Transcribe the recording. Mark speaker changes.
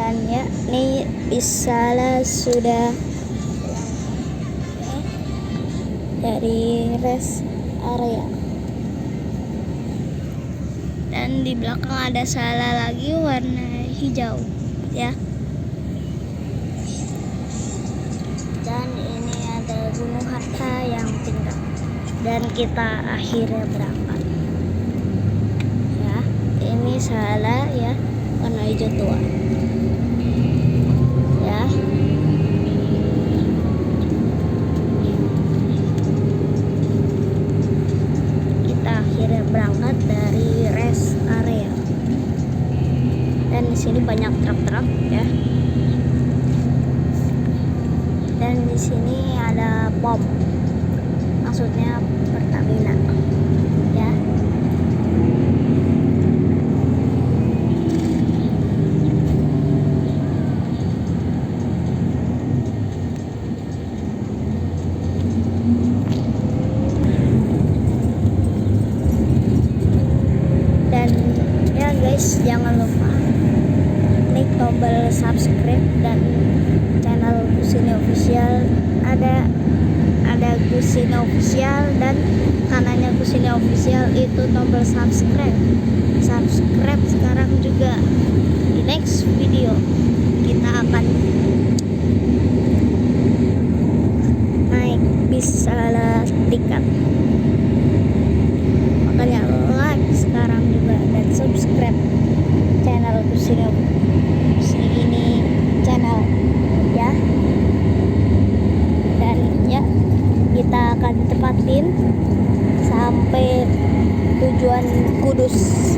Speaker 1: Dan ya, ini Bisalah sudah dari rest area. Dan di belakang ada Salah lagi warna hijau ya. Dan ini ada Gunung Hatta yang tinggal. Dan kita akhirnya berangkat. Ya, ini Salah ya, warna hijau tua. Ya. Kita akhirnya berangkat dari rest area. Dan di sini banyak truk-truk ya. Dan di sini ada pom, maksudnya Pertamina ya. Dan ya guys, jangan lupa klik tombol subscribe dan channel Gusini Official. Ada Gusini Official dan kanannya Gusini Official itu tombol subscribe sekarang juga. Di next video kita akan naik Bisalah tiket, makanya like sekarang juga dan subscribe channel Gusini ini channel ya. Dan ya, kita akan tepatin sampai tujuan Kudus.